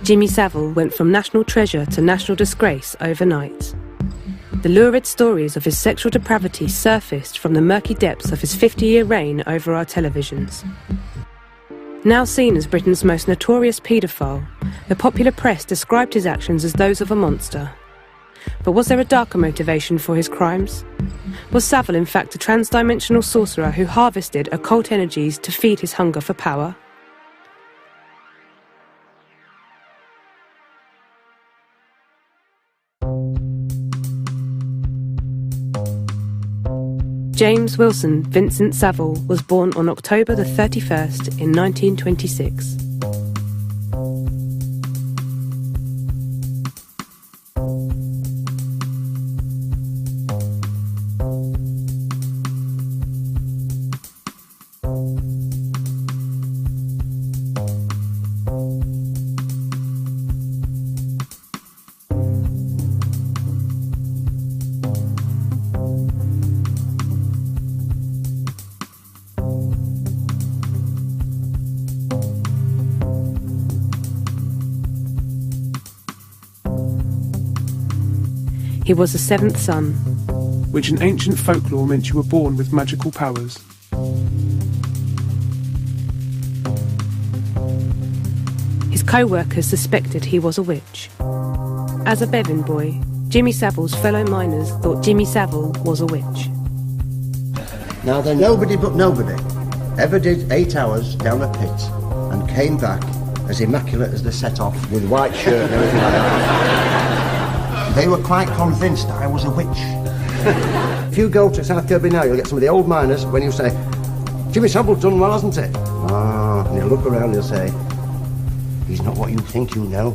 Jimmy Savile went from national treasure to national disgrace overnight. The lurid stories of his sexual depravity surfaced from the murky depths of his 50-year reign over our televisions. Now seen as Britain's most notorious paedophile, the popular press described his actions as those of a monster. But was there a darker motivation for his crimes? Was Savile in fact a trans-dimensional sorcerer who harvested occult energies to feed his hunger for power? James Wilson Vincent Savile was born on October the 31st in 1926. He was the seventh son, which in ancient folklore meant you were born with magical powers. His co-workers suspected he was a witch. As a Bevan boy, Jimmy Savile's fellow miners thought Jimmy Savile was a witch. Now then, nobody but nobody ever did 8 hours down a pit and came back as immaculate as the set-off with white shirt and everything like that. They were quite convinced that I was a witch. If you go to South Kirby now, you'll get some of the old miners when you say, Jimmy Savile's done well, hasn't he? Ah, and they'll look around and they'll say, he's not what you think you know.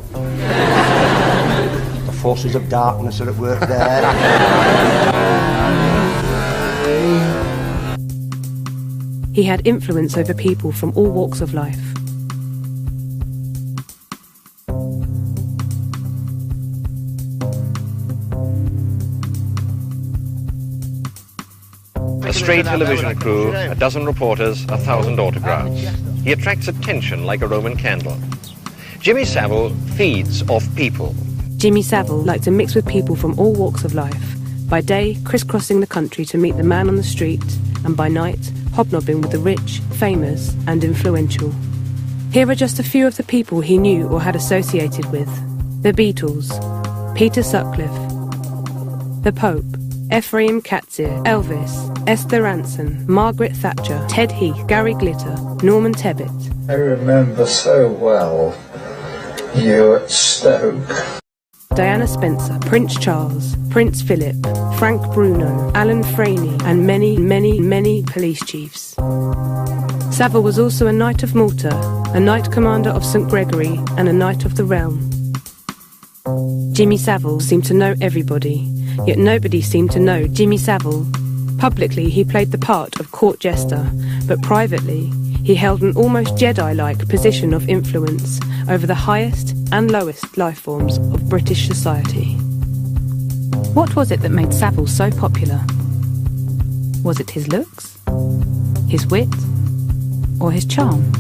The forces of darkness are at work there. He had influence over people from all walks of life. A stray television crew, a dozen reporters, 1,000 autographs. He attracts attention like a Roman candle. Jimmy Savile feeds off people. Jimmy Savile liked to mix with people from all walks of life. By day, crisscrossing the country to meet the man on the street, and by night, hobnobbing with the rich, famous, and influential. Here are just a few of the people he knew or had associated with. The Beatles, Peter Sutcliffe, the Pope, Ephraim Katzir, Elvis, Esther Ranson, Margaret Thatcher, Ted Heath, Gary Glitter, Norman Tebbit. I remember so well you at Stoke. Diana Spencer, Prince Charles, Prince Philip, Frank Bruno, Alan Franey, and many, many, many police chiefs. Savile was also a Knight of Malta, a Knight Commander of St Gregory, and a Knight of the Realm. Jimmy Savile seemed to know everybody, yet nobody seemed to know Jimmy Savile. Publicly, he played the part of court jester, but privately, he held an almost Jedi-like position of influence over the highest and lowest life forms of British society. What was it that made Savile so popular? Was it his looks? His wit? Or his charm?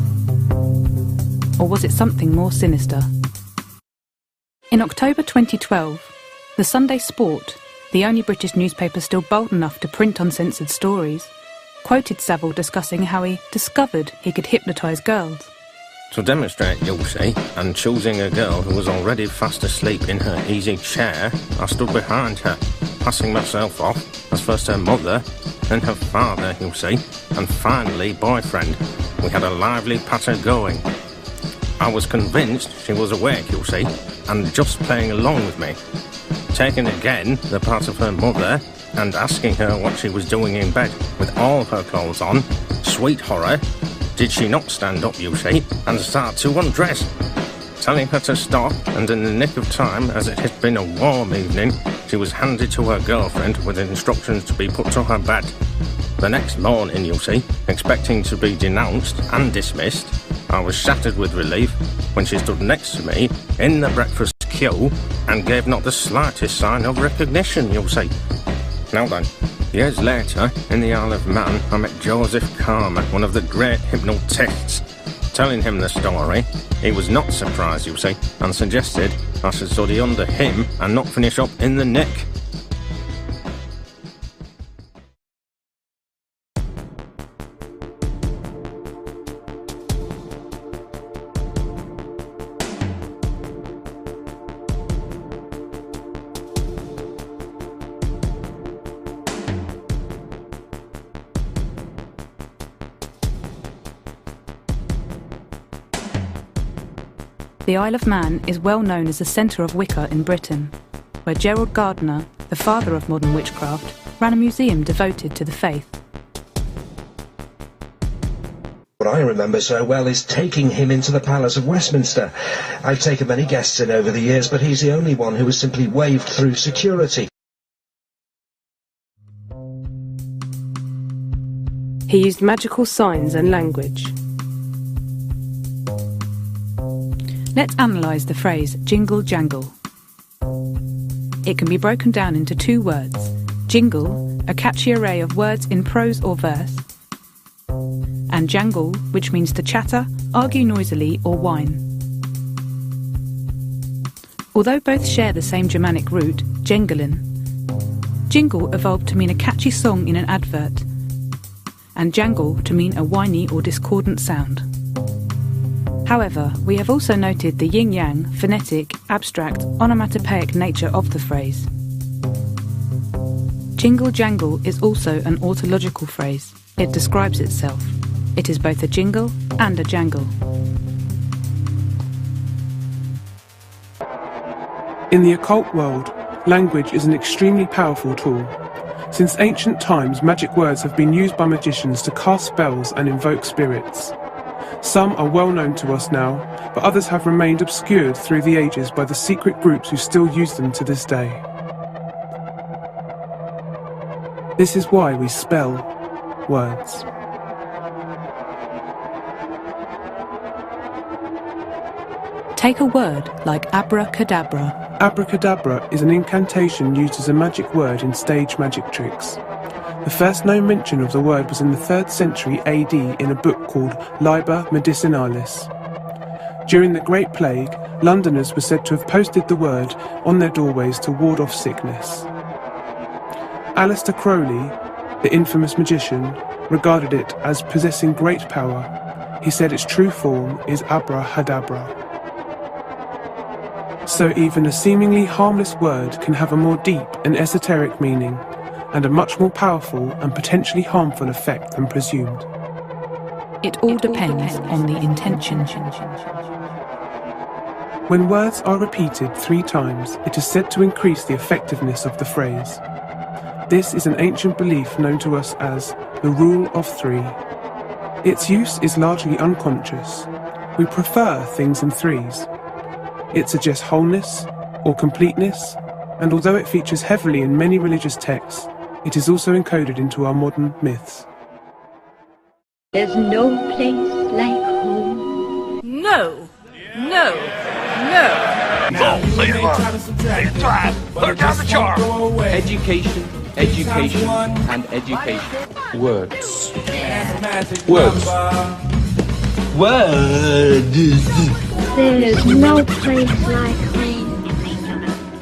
Or was it something more sinister? In October 2012, the Sunday Sport, the only British newspaper still bold enough to print uncensored stories, quoted Savile discussing how he discovered he could hypnotise girls. To demonstrate, you'll see, and choosing a girl who was already fast asleep in her easy chair, I stood behind her, passing myself off as first her mother, then her father, you'll see, and finally boyfriend. We had a lively patter going. I was convinced she was awake, you'll see, and just playing along with me. Taking again the part of her mother and asking her what she was doing in bed with all her clothes on, sweet horror, did she not stand up, you see, and start to undress? Telling her to stop, and in the nick of time, as it had been a warm evening, she was handed to her girlfriend with instructions to be put to her bed. The next morning, you see, expecting to be denounced and dismissed, I was shattered with relief when she stood next to me in the breakfast queue and gave not the slightest sign of recognition, you'll see. Now then, years later, in the Isle of Man, I met Joseph Karma, one of the great hypnotists. telling him the story, he was not surprised, you see, and suggested I should study under him and not finish up in the Nick. The Isle of Man is well known as the centre of Wicca in Britain, where Gerald Gardner, the father of modern witchcraft, ran a museum devoted to the faith. What I remember so well is taking him into the Palace of Westminster. I've taken many guests in over the years, but he's the only one who was simply waved through security. He used magical signs and language. Let's analyse the phrase jingle jangle. It can be broken down into two words: jingle, a catchy array of words in prose or verse, and jangle, which means to chatter, argue noisily or whine. Although both share the same Germanic root, jengelin, jingle evolved to mean a catchy song in an advert, and jangle to mean a whiny or discordant sound. However, we have also noted the yin-yang, phonetic, abstract, onomatopoeic nature of the phrase. Jingle-jangle is also an autological phrase. It describes itself. It is both a jingle and a jangle. In the occult world, language is an extremely powerful tool. Since ancient times, magic words have been used by magicians to cast spells and invoke spirits. Some are well known to us now, but others have remained obscured through the ages by the secret groups who still use them to this day. This is why we spell words. Take a word like abracadabra. Abracadabra is an incantation used as a magic word in stage magic tricks. The first known mention of the word was in the 3rd century AD in a book called Liber Medicinalis. During the Great Plague, Londoners were said to have posted the word on their doorways to ward off sickness. Aleister Crowley, the infamous magician, regarded it as possessing great power. He said its true form is abrahadabra. So even a seemingly harmless word can have a more deep and esoteric meaning, and a much more powerful and potentially harmful effect than presumed. It all depends on the intention. When words are repeated 3 times, it is said to increase the effectiveness of the phrase. This is an ancient belief known to us as the Rule of 3. Its use is largely unconscious. We prefer things in threes. It suggests wholeness or completeness, and although it features heavily in many religious texts, it is also encoded into our modern myths. There's no place like home. No, no, no. No, leave her. Put her down the jar. Education, education, and education. Words. Words. Words. There's no place like home.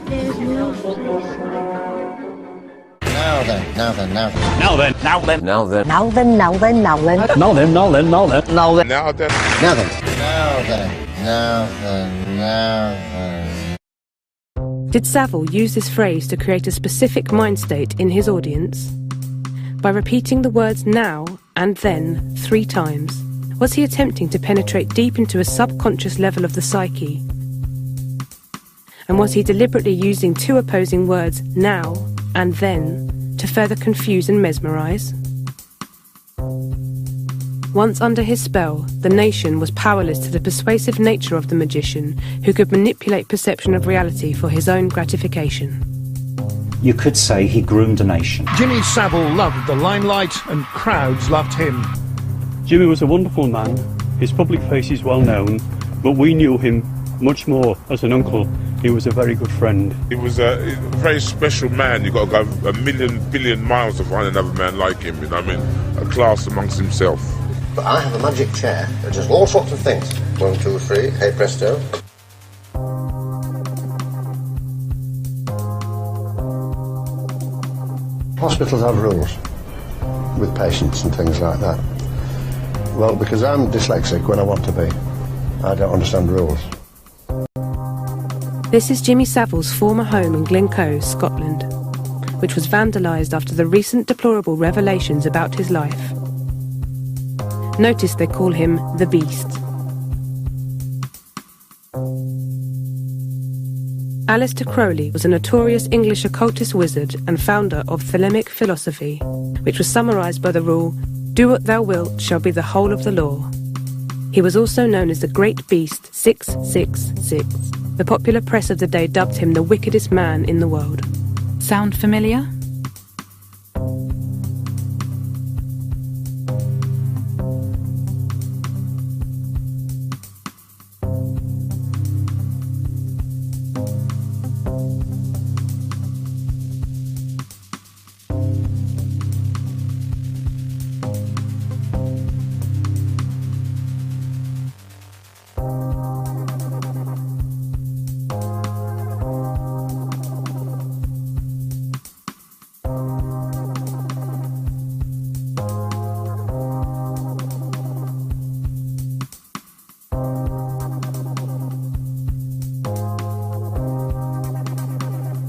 There's no place like home. Now then. Now then. Now then. Now then. Now then. Now then. Now then. Now then. Now then. Now then. Now then. Now then. Now then. Now then. Now then. Now then. Did Savile use this phrase to create a specific mind state in his audience? By repeating the words now and then 3 times, was he attempting to penetrate deep into a subconscious level of the psyche? And was he deliberately using 2 opposing words, now and then, to further confuse and mesmerise? Once under his spell, the nation was powerless to the persuasive nature of the magician who could manipulate perception of reality for his own gratification. You could say he groomed a nation. Jimmy Savile loved the limelight and crowds loved him. Jimmy was a wonderful man. His public face is well known, but we knew him much more as an uncle. He was a very good friend. He was a very special man. You've got to go a million, billion miles to find another man like him. You know what I mean? A class amongst himself. But I have a magic chair that does all sorts of things. 1, 2, 3, hey presto. Hospitals have rules with patients and things like that. Well, because I'm dyslexic when I want to be, I don't understand rules. This is Jimmy Savile's former home in Glencoe, Scotland, which was vandalised after the recent deplorable revelations about his life. Notice they call him the Beast. Aleister Crowley was a notorious English occultist wizard and founder of Thelemic philosophy, which was summarised by the rule, "Do what thou wilt shall be the whole of the law." He was also known as the Great Beast 666. The popular press of the day dubbed him the wickedest man in the world. Sound familiar?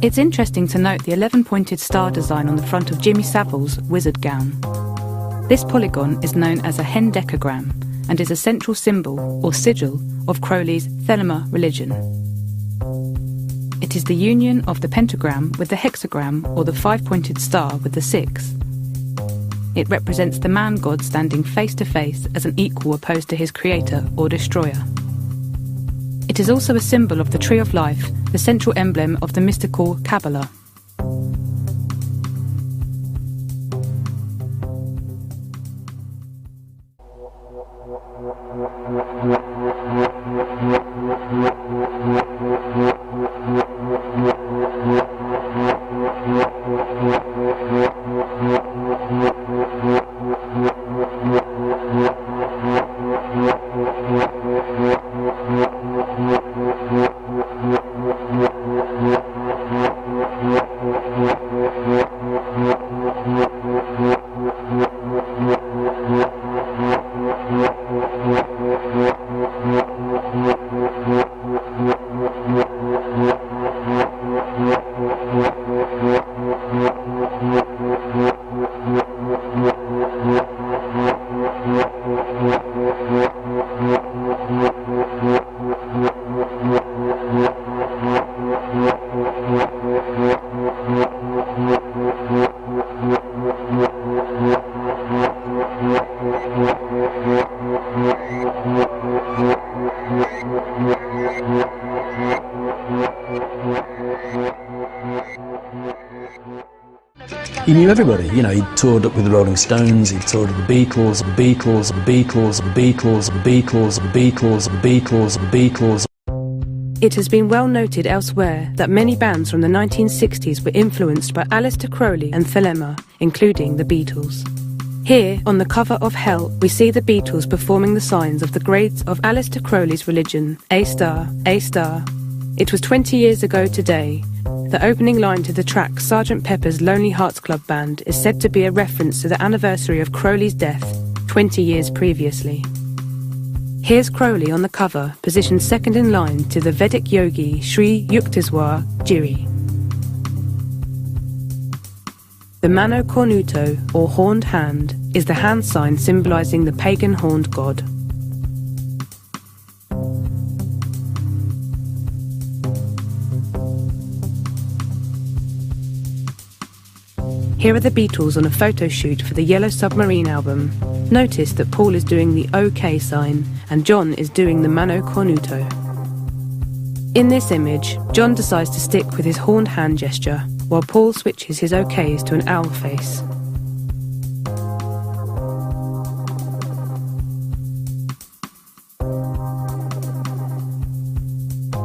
It's interesting to note the 11-pointed star design on the front of Jimmy Savile's wizard gown. This polygon is known as a hendecagram and is a central symbol, or sigil, of Crowley's Thelema religion. It is the union of the pentagram with the hexagram, or the 5-pointed star with the 6. It represents the man-god standing face to face as an equal opposed to his creator or destroyer. It is also a symbol of the Tree of Life, the central emblem of the mystical Kabbalah. He knew everybody, you know, he toured up with the Rolling Stones, he toured with the Beatles, the Beatles, the Beatles, the Beatles, the Beatles, the Beatles, the Beatles, the Beatles. It has been well noted elsewhere that many bands from the 1960s were influenced by Aleister Crowley and Thelema, including the Beatles. Here, on the cover of Hell, we see the Beatles performing the signs of the grades of Aleister Crowley's religion, A star, A star. It was 20 years ago today. The opening line to the track Sgt. Pepper's Lonely Hearts Club Band is said to be a reference to the anniversary of Crowley's death 20 years previously. Here's Crowley on the cover, positioned second in line to the Vedic yogi Sri Yukteswar Giri. The Mano Cornuto, or horned hand, is the hand sign symbolising the pagan horned god. Here are the Beatles on a photo shoot for the Yellow Submarine album. Notice that Paul is doing the OK sign and John is doing the Mano Cornuto. In this image, John decides to stick with his horned hand gesture, while Paul switches his OKs to an owl face.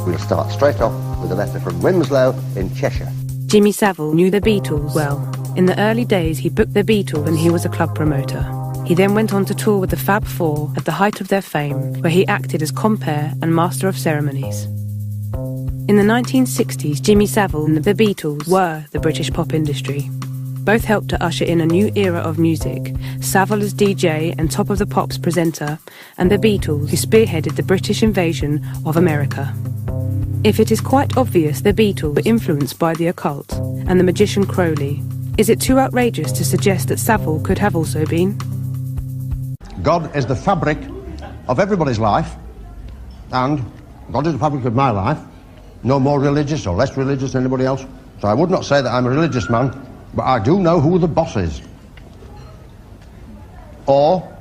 We'll start straight off with a letter from Winslow in Cheshire. Jimmy Savile knew the Beatles well. In the early days, he booked the Beatles when he was a club promoter. He then went on to tour with the Fab Four at the height of their fame, where he acted as compere and master of ceremonies. In the 1960s, Jimmy Savile and the Beatles were the British pop industry. Both helped to usher in a new era of music, Savile as DJ and Top of the Pops presenter, and the Beatles, who spearheaded the British invasion of America. If it is quite obvious the Beatles were influenced by the occult and the magician Crowley, is it too outrageous to suggest that Savile could have also been? God is the fabric of everybody's life, and God is the fabric of my life. No more religious or less religious than anybody else. So I would not say that I'm a religious man, but I do know who the boss is. Or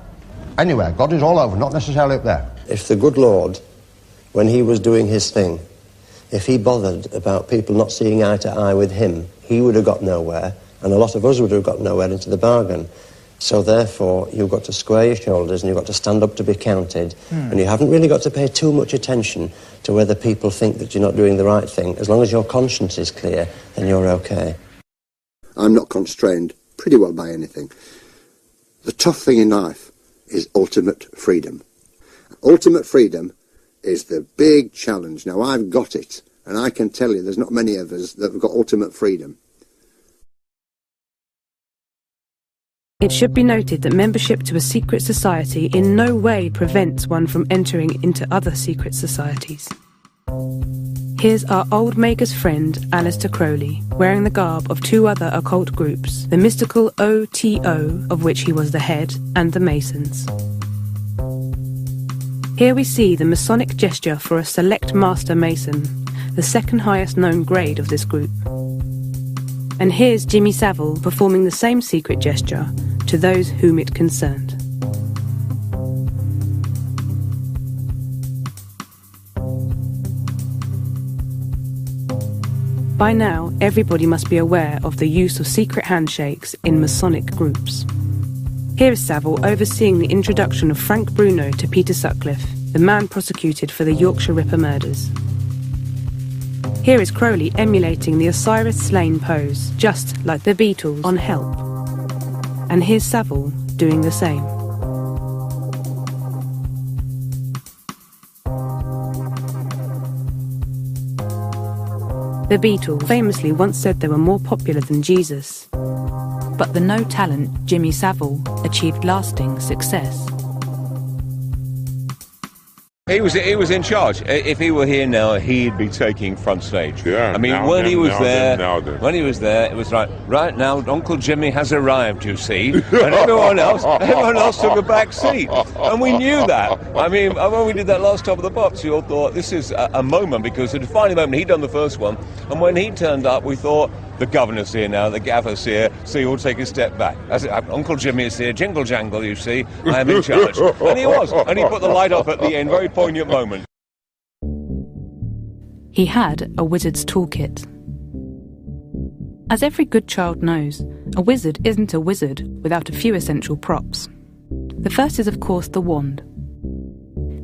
anywhere. God is all over, not necessarily up there. If the good Lord, when he was doing his thing, if he bothered about people not seeing eye to eye with him, he would have got nowhere, and a lot of us would have got nowhere into the bargain. So therefore, you've got to square your shoulders and you've got to stand up to be counted. And you haven't really got to pay too much attention to whether people think that you're not doing the right thing. As long as your conscience is clear, then you're okay. I'm not constrained pretty well by anything. The tough thing in life is ultimate freedom. Ultimate freedom is the big challenge. Now, I've got it, and I can tell you there's not many of us that have got ultimate freedom. It should be noted that membership to a secret society in no way prevents one from entering into other secret societies. Here's our old maker's friend, Aleister Crowley, wearing the garb of two other occult groups, the mystical OTO, of which he was the head, and the Masons. Here we see the Masonic gesture for a select master Mason, the second highest known grade of this group. And here's Jimmy Savile performing the same secret gesture to those whom it concerned. By now, everybody must be aware of the use of secret handshakes in Masonic groups. Here is Savile overseeing the introduction of Frank Bruno to Peter Sutcliffe, the man prosecuted for the Yorkshire Ripper murders. Here is Crowley emulating the Osiris Slain pose, just like the Beatles on Help. And here's Savile doing the same. The Beatles famously once said they were more popular than Jesus. But the no-talent Jimmy Savile achieved lasting success. He was in charge. If he were here now, he'd be taking front stage. Yeah. I mean, when he was there, it was like, right now, Uncle Jimmy has arrived, you see, and everyone else took a back seat, and we knew that. I mean, when we did that last Top of the Pops, we all thought this is a moment, because at a defining moment, he'd done the first one, and when he turned up, we thought, the governor's here now, the gaffer's here, so you'll take a step back. Uncle Jimmy is here, jingle jangle, you see, I am in charge. And he was, and he put the light off at the end, very poignant moment. He had a wizard's toolkit. As every good child knows, a wizard isn't a wizard without a few essential props. The first is, of course, the wand.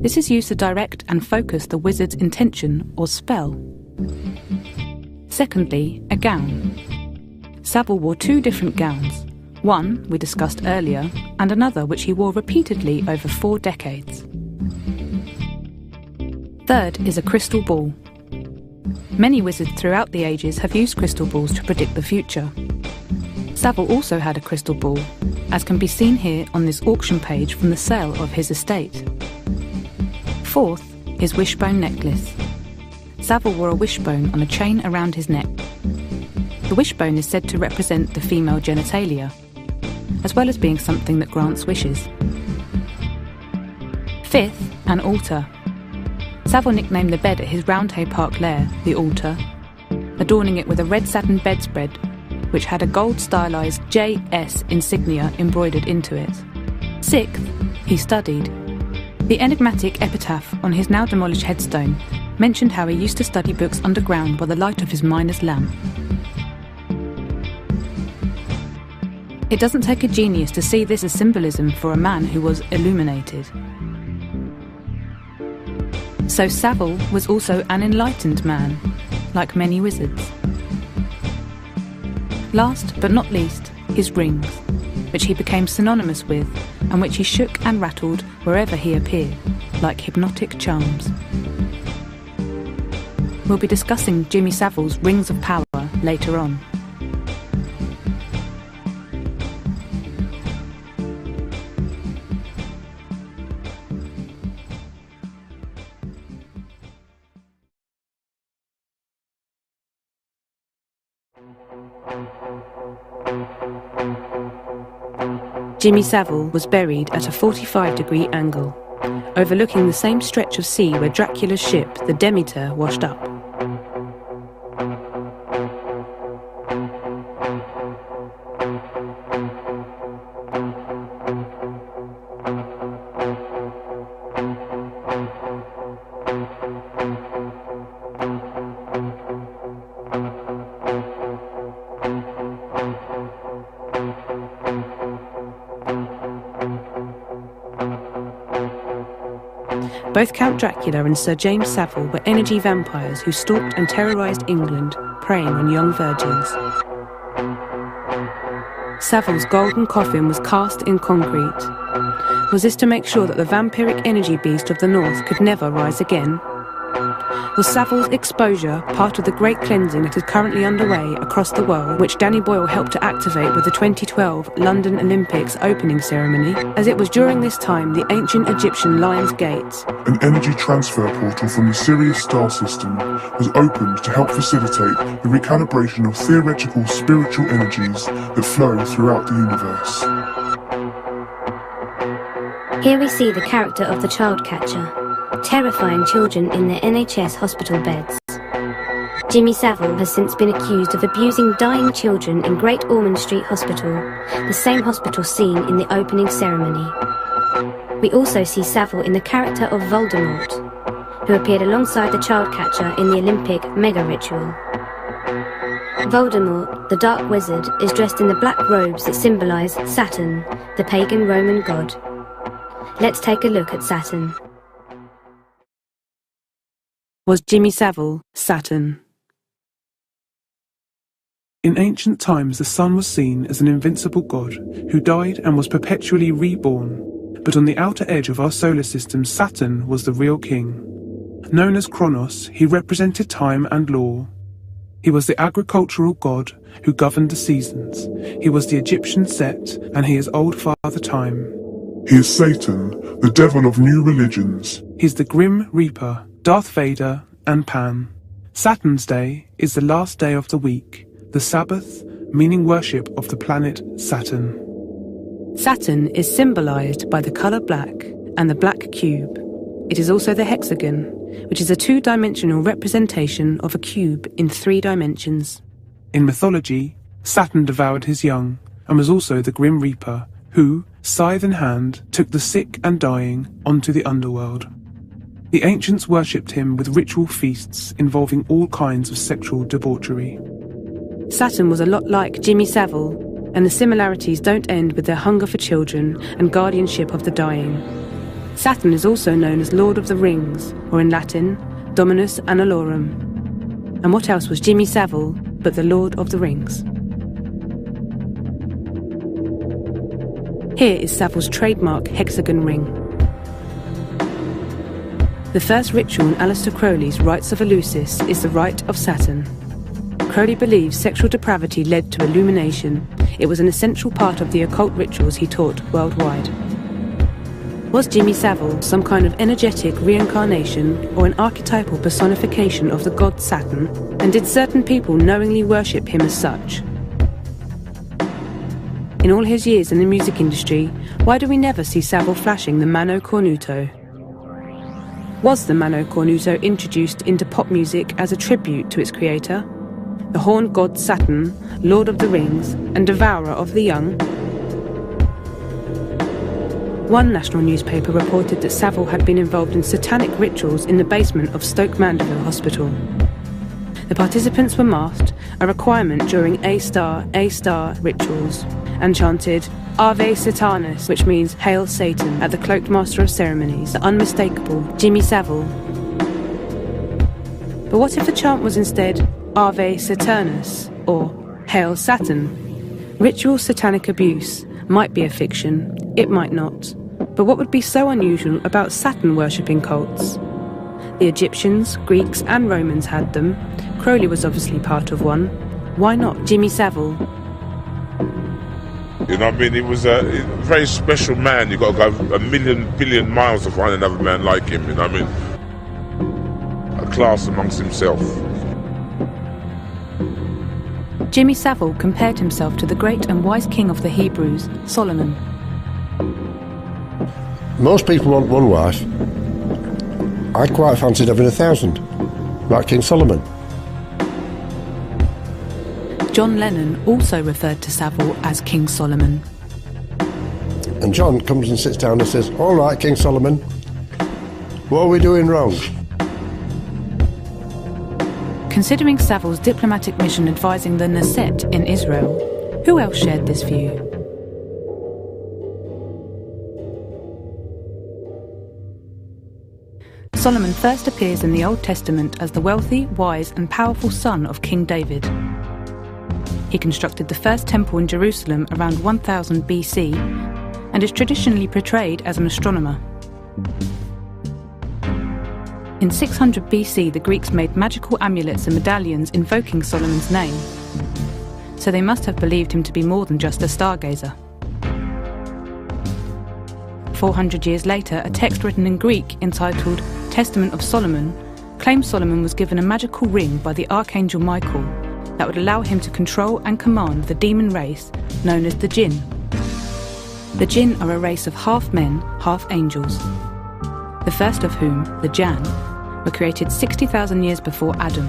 This is used to direct and focus the wizard's intention or spell. Secondly, a gown. Savile wore two different gowns, one we discussed earlier, and another which he wore repeatedly over 4 decades. Third is a crystal ball. Many wizards throughout the ages have used crystal balls to predict the future. Savile also had a crystal ball, as can be seen here on this auction page from the sale of his estate. Fourth is wishbone necklace. Savile wore a wishbone on a chain around his neck. The wishbone is said to represent the female genitalia, as well as being something that grants wishes. Fifth, an altar. Savile nicknamed the bed at his Roundhay Park lair the altar, adorning it with a red satin bedspread, which had a gold stylised JS insignia embroidered into it. Sixth, he studied. The enigmatic epitaph on his now demolished headstone mentioned how he used to study books underground by the light of his miner's lamp. It doesn't take a genius to see this as symbolism for a man who was illuminated. So Savile was also an enlightened man, like many wizards. Last but not least, his rings. which he became synonymous with and which he shook and rattled wherever he appeared, like hypnotic charms. We'll be discussing Jimmy Savile's Rings of Power later on. Jimmy Savile was buried at a 45-degree angle, overlooking the same stretch of sea where Dracula's ship, the Demeter, washed up. Both Count Dracula and Sir James Savile were energy vampires who stalked and terrorised England, preying on young virgins. Savile's golden coffin was cast in concrete. Was this to make sure that the vampiric energy beast of the north could never rise again? Was Savile's exposure part of the great cleansing that is currently underway across the world, which Danny Boyle helped to activate with the 2012 London Olympics opening ceremony, as it was during this time the ancient Egyptian Lion's Gate, an energy transfer portal from the Sirius star system, was opened to help facilitate the recalibration of theoretical spiritual energies that flow throughout the universe. Here we see the character of the child catcher, terrifying children in their NHS hospital beds. Jimmy Savile has since been accused of abusing dying children in Great Ormond Street Hospital, the same hospital seen in the opening ceremony. We also see Savile in the character of Voldemort, who appeared alongside the child catcher in the Olympic mega ritual. Voldemort, the Dark Wizard, is dressed in the black robes that symbolise Saturn, the pagan Roman god. Let's take a look at Saturn. Was Jimmy Savile Saturn? In ancient times, the sun was seen as an invincible god who died and was perpetually reborn. But on the outer edge of our solar system, Saturn was the real king. Known as Kronos, he represented time and law. He was the agricultural god who governed the seasons. He was the Egyptian Set, and he is Old Father Time. He is Satan, the devil of new religions. He's the Grim Reaper, Darth Vader, and Pan. Saturn's Day is the last day of the week, the Sabbath, meaning worship of the planet Saturn. Saturn is symbolised by the colour black and the black cube. It is also the hexagon, which is a two-dimensional representation of a cube in 3 dimensions. In mythology, Saturn devoured his young, and was also the Grim Reaper, who, scythe in hand, took the sick and dying onto the underworld. The ancients worshipped him with ritual feasts involving all kinds of sexual debauchery. Saturn was a lot like Jimmy Savile, and the similarities don't end with their hunger for children and guardianship of the dying. Saturn is also known as Lord of the Rings, or in Latin, Dominus Analorum. And what else was Jimmy Savile but the Lord of the Rings? Here is Savile's trademark hexagon ring. The first ritual in Aleister Crowley's Rites of Eleusis is the Rite of Saturn. Crowley believes sexual depravity led to illumination. It was an essential part of the occult rituals he taught worldwide. Was Jimmy Savile some kind of energetic reincarnation or an archetypal personification of the god Saturn? And did certain people knowingly worship him as such? In all his years in the music industry, why do we never see Savile flashing the Mano Cornuto? Was the Mano Cornuto introduced into pop music as a tribute to its creator, the horned god Saturn, Lord of the Rings, and devourer of the young? One national newspaper reported that Savile had been involved in satanic rituals in the basement of Stoke Mandeville Hospital. The participants were masked, a requirement during A-star rituals, and chanted Ave Satanas, which means Hail Satan, at the cloaked master of ceremonies, the unmistakable Jimmy Savile. But what if the chant was instead Ave Saturnus, or Hail Saturn? Ritual satanic abuse, might be a fiction, it might not. But what would be so unusual about Saturn-worshipping cults? The Egyptians, Greeks and Romans had them. Crowley was obviously part of one. Why not Jimmy Savile? You know what I mean? He was a very special man. You've got to go a million, billion miles to find another man like him, you know what I mean? A class amongst himself. Jimmy Savile compared himself to the great and wise king of the Hebrews, Solomon. Most people want one wife. I quite fancied having 1,000, like King Solomon. John Lennon also referred to Savile as King Solomon. And John comes and sits down and says, "All right, King Solomon, what are we doing wrong?" Considering Savile's diplomatic mission advising the Knesset in Israel, who else shared this view? Solomon first appears in the Old Testament as the wealthy, wise and powerful son of King David. He constructed the first temple in Jerusalem around 1000 BC and is traditionally portrayed as an astronomer. In 600 BC, the Greeks made magical amulets and medallions invoking Solomon's name, so they must have believed him to be more than just a stargazer. 400 years later, a text written in Greek entitled Testament of Solomon claims Solomon was given a magical ring by the Archangel Michael that would allow him to control and command the demon race known as the Jinn. The Jinn are a race of half men, half angels, the first of whom, the Jann, were created 60,000 years before Adam.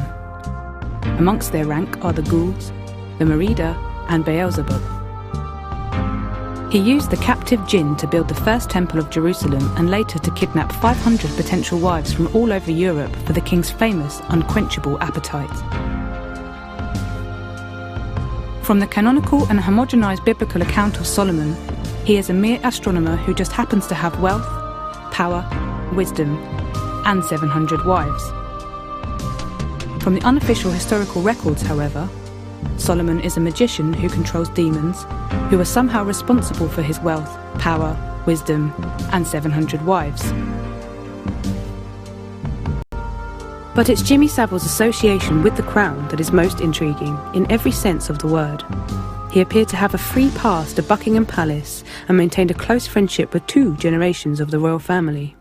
Amongst their rank are the Ghouls, the Merida and Beelzebub. He used the captive Jinn to build the first temple of Jerusalem and later to kidnap 500 potential wives from all over Europe for the king's famous unquenchable appetite. From the canonical and homogenized biblical account of Solomon, he is a mere astronomer who just happens to have wealth, power, wisdom, and 700 wives. From the unofficial historical records, however, Solomon is a magician who controls demons, who are somehow responsible for his wealth, power, wisdom, and 700 wives. But it's Jimmy Savile's association with the crown that is most intriguing, in every sense of the word. He appeared to have a free pass to Buckingham Palace and maintained a close friendship with 2 generations of the royal family.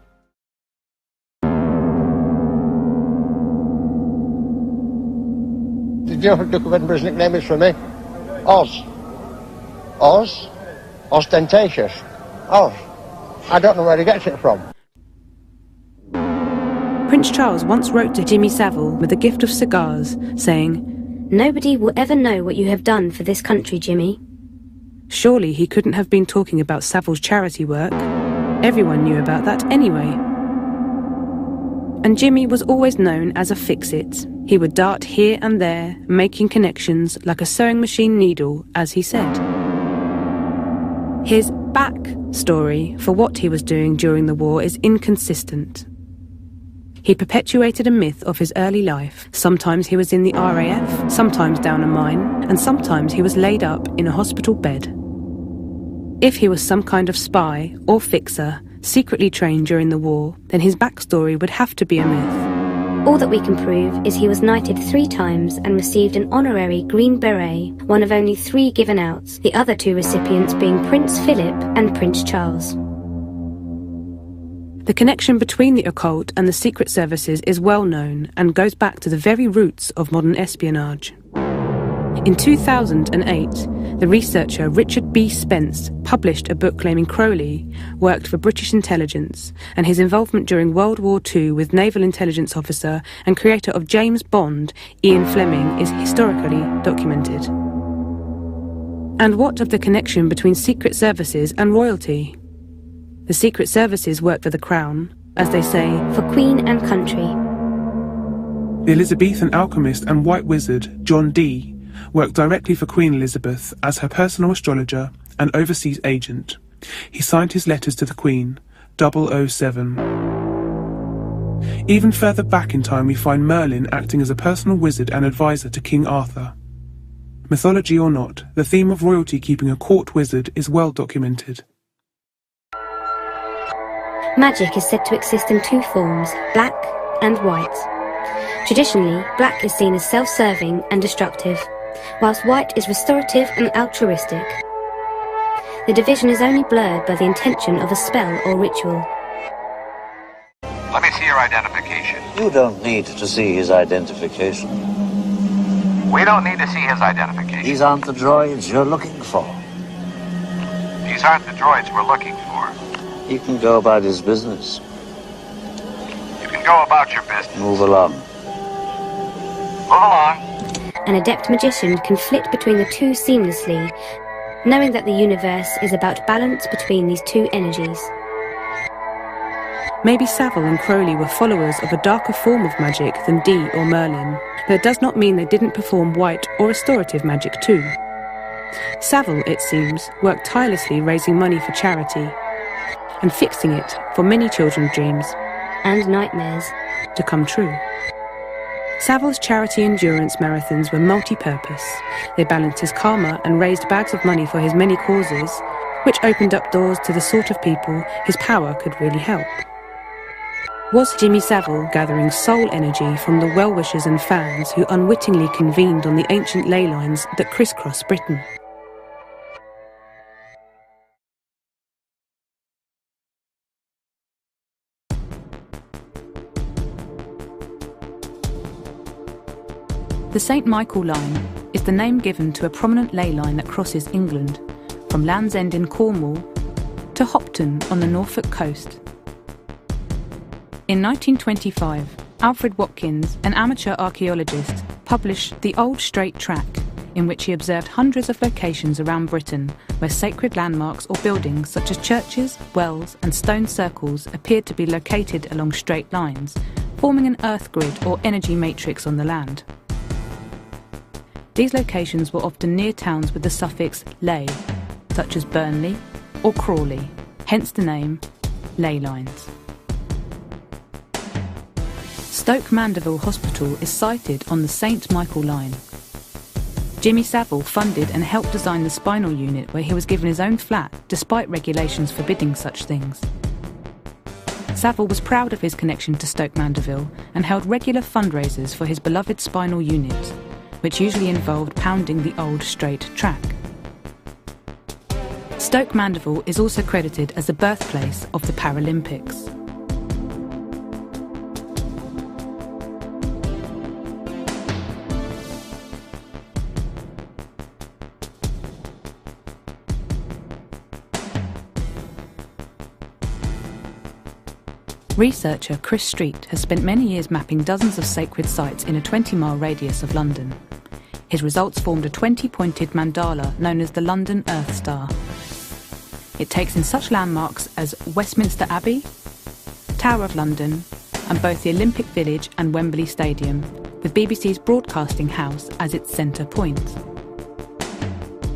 Did you know what Duke of Edinburgh's nickname is for me? Oz. Oz? Ostentatious. Oz. I don't know where he gets it from. Prince Charles once wrote to Jimmy Savile with a gift of cigars, saying, "Nobody will ever know what you have done for this country, Jimmy." Surely he couldn't have been talking about Savile's charity work. Everyone knew about that anyway. And Jimmy was always known as a fix-it. He would dart here and there, making connections like a sewing machine needle, as he said. His back-story for what he was doing during the war is inconsistent. He perpetuated a myth of his early life. Sometimes he was in the RAF, sometimes down a mine, and sometimes he was laid up in a hospital bed. If he was some kind of spy or fixer, secretly trained during the war, then his backstory would have to be a myth. All that we can prove is he was knighted 3 times and received an honorary Green Beret, one of only 3 given out, the other 2 recipients being Prince Philip and Prince Charles. The connection between the occult and the secret services is well known and goes back to the very roots of modern espionage. In 2008, the researcher Richard B. Spence published a book claiming Crowley worked for British intelligence, and his involvement during World War II with naval intelligence officer and creator of James Bond, Ian Fleming, is historically documented. And what of the connection between secret services and royalty? The secret services work for the crown, as they say, for Queen and country. The Elizabethan alchemist and white wizard John Dee worked directly for Queen Elizabeth as her personal astrologer and overseas agent. He signed his letters to the Queen, 007. Even further back in time we find Merlin acting as a personal wizard and advisor to King Arthur. Mythology or not, the theme of royalty keeping a court wizard is well documented. Magic is said to exist in two forms, black and white. Traditionally, black is seen as self-serving and destructive, whilst white is restorative and altruistic. The division is only blurred by the intention of a spell or ritual. Let me see your identification. You don't need to see his identification. We don't need to see his identification. These aren't the droids you're looking for. These aren't the droids we're looking for. He can go about his business. You can go about your business. Move along. Move along. An adept magician can flit between the two seamlessly, knowing that the universe is about balance between these two energies. Maybe Savile and Crowley were followers of a darker form of magic than Dee or Merlin, but it does not mean they didn't perform white or restorative magic too. Savile, it seems, worked tirelessly raising money for charity and fixing it for many children's dreams and nightmares to come true. Savile's charity endurance marathons were multi-purpose. They balanced his karma and raised bags of money for his many causes, which opened up doors to the sort of people his power could really help. Was Jimmy Savile gathering soul energy from the well-wishers and fans who unwittingly convened on the ancient ley lines that crisscross Britain? The St Michael Line is the name given to a prominent ley line that crosses England, from Land's End in Cornwall to Hopton on the Norfolk coast. In 1925, Alfred Watkins, an amateur archaeologist, published The Old Straight Track, in which he observed hundreds of locations around Britain where sacred landmarks or buildings such as churches, wells and stone circles appeared to be located along straight lines, forming an earth grid or energy matrix on the land. These locations were often near towns with the suffix ley, such as Burnley or Crawley, hence the name ley lines. Stoke Mandeville Hospital is sited on the St Michael Line. Jimmy Savile funded and helped design the spinal unit where he was given his own flat despite regulations forbidding such things. Savile was proud of his connection to Stoke Mandeville and held regular fundraisers for his beloved spinal unit, which usually involved pounding the old straight track. Stoke Mandeville is also credited as the birthplace of the Paralympics. Researcher Chris Street has spent many years mapping dozens of sacred sites in a 20-mile radius of London. His results formed a 20-pointed mandala known as the London Earth Star. It takes in such landmarks as Westminster Abbey, Tower of London, and both the Olympic Village and Wembley Stadium, with BBC's Broadcasting House as its centre point.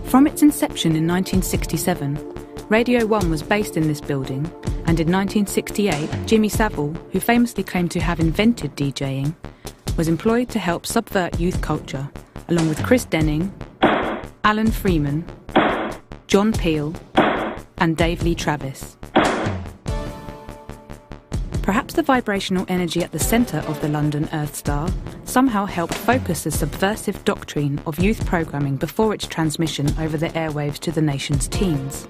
From its inception in 1967, Radio 1 was based in this building, and in 1968, Jimmy Savile, who famously claimed to have invented DJing, was employed to help subvert youth culture, along with Chris Denning, Alan Freeman, John Peel, and Dave Lee Travis. Perhaps the vibrational energy at the centre of the London Earth Star somehow helped focus the subversive doctrine of youth programming before its transmission over the airwaves to the nation's teens.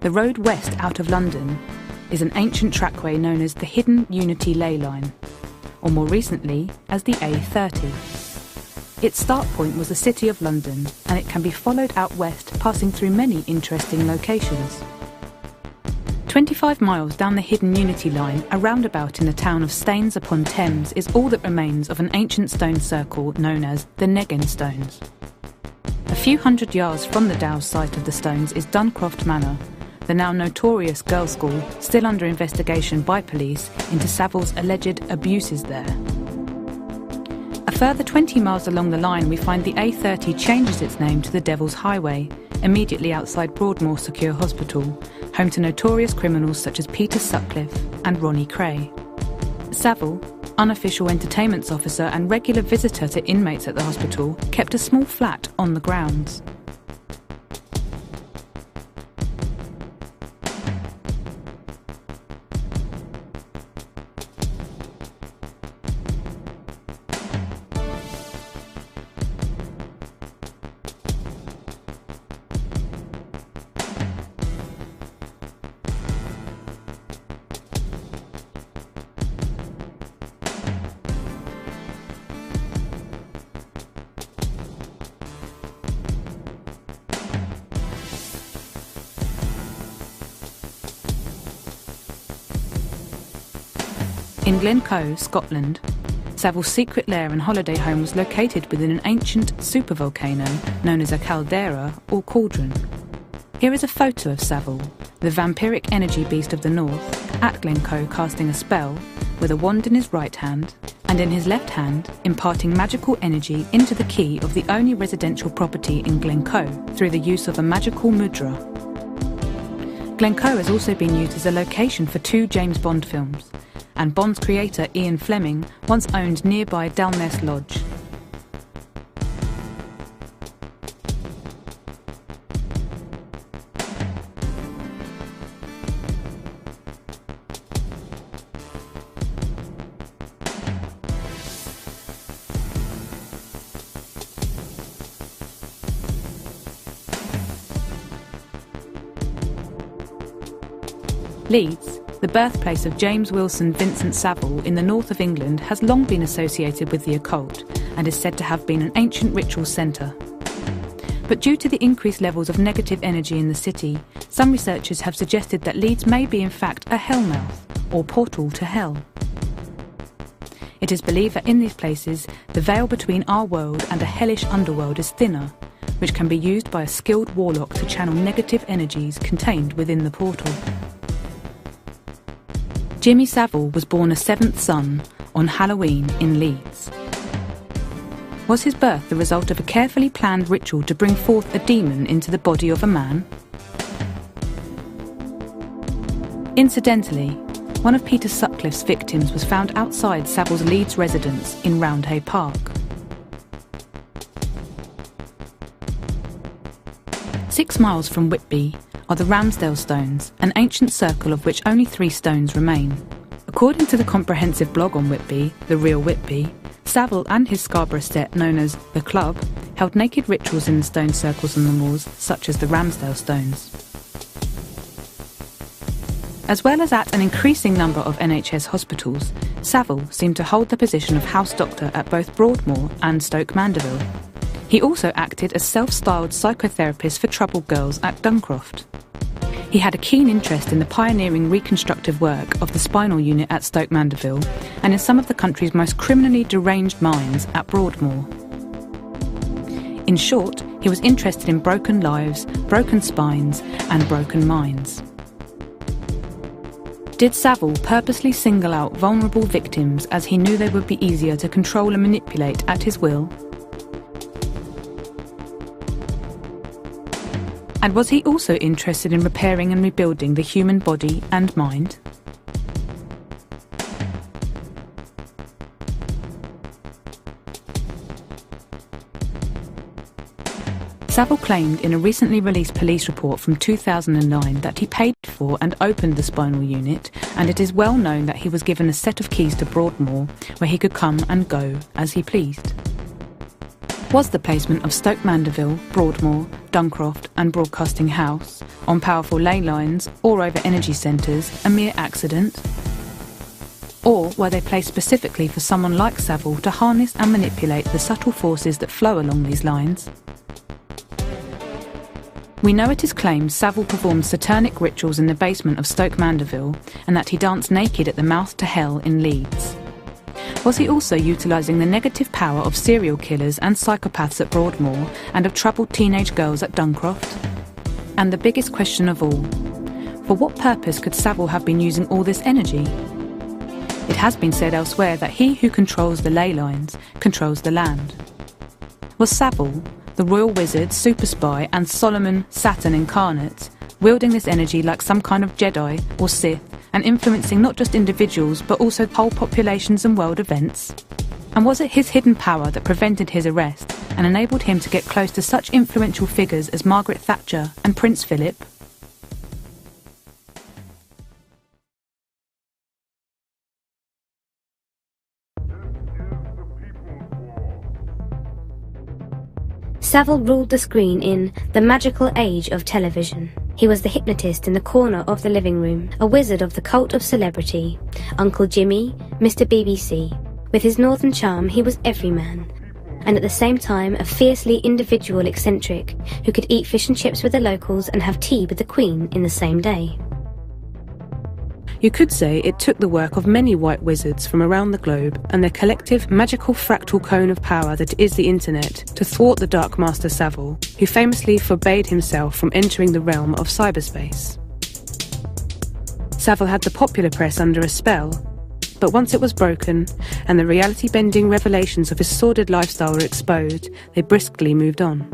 The road west out of London is an ancient trackway known as the Hidden Unity Ley Line, or more recently as the A30. Its start point was the City of London, and it can be followed out west, passing through many interesting locations. 25 miles down the Hidden Unity Line, a roundabout in the town of Staines-upon-Thames is all that remains of an ancient stone circle known as the Negin Stones. A few hundred yards from the Dow's site of the stones is Duncroft Manor, the now notorious girls' school, still under investigation by police into Savile's alleged abuses there. A further 20 miles along the line we find the A30 changes its name to the Devil's Highway, immediately outside Broadmoor Secure Hospital, home to notorious criminals such as Peter Sutcliffe and Ronnie Kray. Savile, unofficial entertainments officer and regular visitor to inmates at the hospital, kept a small flat on the grounds. In Glencoe, Scotland, Savile's secret lair and holiday home was located within an ancient supervolcano known as a caldera or cauldron. Here is a photo of Savile, the vampiric energy beast of the north, at Glencoe casting a spell, with a wand in his right hand, and in his left hand imparting magical energy into the key of the only residential property in Glencoe through the use of a magical mudra. Glencoe has also been used as a location for 2 James Bond films, and Bond's creator Ian Fleming once owned nearby Dalness Lodge. Leeds, the birthplace of James Wilson Vincent Savile in the north of England, has long been associated with the occult and is said to have been an ancient ritual centre. But due to the increased levels of negative energy in the city, some researchers have suggested that Leeds may be in fact a hellmouth, or portal to hell. It is believed that in these places, the veil between our world and a hellish underworld is thinner, which can be used by a skilled warlock to channel negative energies contained within the portal. Jimmy Savile was born a 7th son on Halloween in Leeds. Was his birth the result of a carefully planned ritual to bring forth a demon into the body of a man? Incidentally, one of Peter Sutcliffe's victims was found outside Savile's Leeds residence in Roundhay Park. 6 miles from Whitby are the Ramsdale Stones, an ancient circle of which only 3 stones remain. According to the comprehensive blog on Whitby, The Real Whitby, Savile and his Scarborough set known as The Club held naked rituals in the stone circles on the moors, such as the Ramsdale Stones. As well as at an increasing number of NHS hospitals, Savile seemed to hold the position of house doctor at both Broadmoor and Stoke Mandeville. He also acted as self-styled psychotherapist for troubled girls at Duncroft. He had a keen interest in the pioneering reconstructive work of the spinal unit at Stoke Mandeville and in some of the country's most criminally deranged minds at Broadmoor. In short, he was interested in broken lives, broken spines, and broken minds. Did Savile purposely single out vulnerable victims as he knew they would be easier to control and manipulate at his will? And was he also interested in repairing and rebuilding the human body and mind? Savile claimed in a recently released police report from 2009 that he paid for and opened the spinal unit, and it is well known that he was given a set of keys to Broadmoor where he could come and go as he pleased. Was the placement of Stoke Mandeville, Broadmoor, Duncroft and Broadcasting House on powerful ley lines or over energy centres a mere accident? Or were they placed specifically for someone like Savile to harness and manipulate the subtle forces that flow along these lines? We know it is claimed Savile performed satanic rituals in the basement of Stoke Mandeville and that he danced naked at the mouth to hell in Leeds. Was he also utilising the negative power of serial killers and psychopaths at Broadmoor and of troubled teenage girls at Duncroft? And the biggest question of all, For what purpose could Savile have been using all this energy? It has been said elsewhere that he who controls the ley lines controls the land. Was Savile, the royal wizard, super spy and Solomon Saturn incarnate, wielding this energy like some kind of Jedi or Sith and influencing not just individuals but also whole populations and world events? And was it his hidden power that prevented his arrest and enabled him to get close to such influential figures as Margaret Thatcher and Prince Philip? Savile ruled the screen in The Magical Age of Television. He was the hypnotist in the corner of the living room, a wizard of the cult of celebrity, Uncle Jimmy, Mr. BBC. With his northern charm, he was everyman, and at the same time a fiercely individual eccentric who could eat fish and chips with the locals and have tea with the Queen in the same day. You could say it took the work of many white wizards from around the globe and their collective magical fractal cone of power that is the internet to thwart the Dark Master Savile, who famously forbade himself from entering the realm of cyberspace. Savile had the popular press under a spell, but once it was broken and the reality-bending revelations of his sordid lifestyle were exposed, they briskly moved on.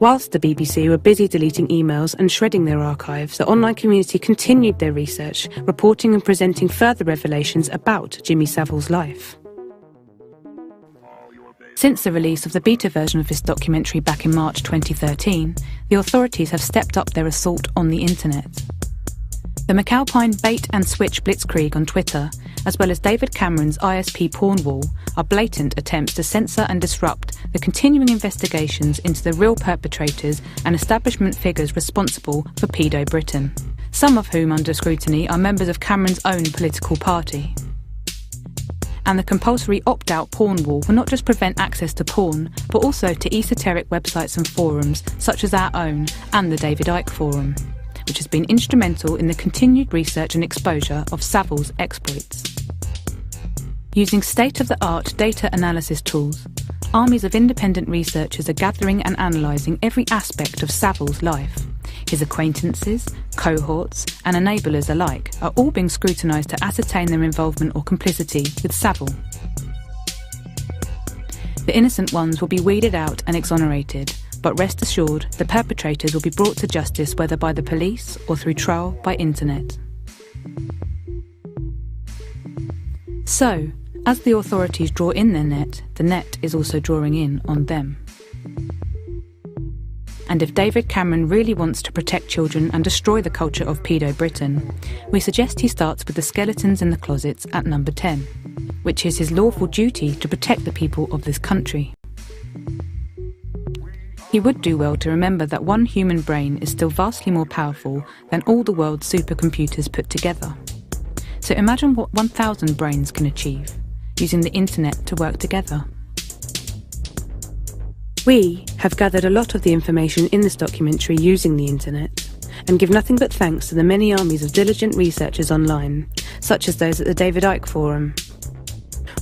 Whilst the BBC were busy deleting emails and shredding their archives, the online community continued their research, reporting and presenting further revelations about Jimmy Savile's life. Since the release of the beta version of this documentary back in March 2013, the authorities have stepped up their assault on the internet. The McAlpine bait and switch blitzkrieg on Twitter, as well as David Cameron's ISP porn wall, are blatant attempts to censor and disrupt the continuing investigations into the real perpetrators and establishment figures responsible for Pedo Britain, some of whom under scrutiny are members of Cameron's own political party. And the compulsory opt-out porn wall will not just prevent access to porn, but also to esoteric websites and forums such as our own and the David Icke Forum, which has been instrumental in the continued research and exposure of Savile's exploits. Using state-of-the-art data analysis tools, armies of independent researchers are gathering and analysing every aspect of Savile's life. His acquaintances, cohorts and enablers alike are all being scrutinised to ascertain their involvement or complicity with Savile. The innocent ones will be weeded out and exonerated, but rest assured the perpetrators will be brought to justice whether by the police or through trial by internet. So, as the authorities draw in their net, the net is also drawing in on them. And if David Cameron really wants to protect children and destroy the culture of Pedo Britain, we suggest he starts with the skeletons in the closets at number 10, which is his lawful duty to protect the people of this country. He would do well to remember that one human brain is still vastly more powerful than all the world's supercomputers put together. So imagine what 1,000 brains can achieve, using the internet to work together. We have gathered a lot of the information in this documentary using the internet, and give nothing but thanks to the many armies of diligent researchers online, such as those at the David Icke Forum.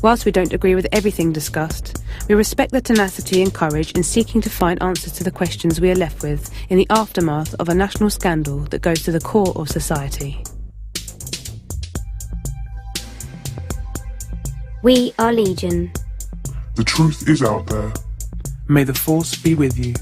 Whilst we don't agree with everything discussed, we respect the tenacity and courage in seeking to find answers to the questions we are left with in the aftermath of a national scandal that goes to the core of society. We are Legion. The truth is out there. May the Force be with you.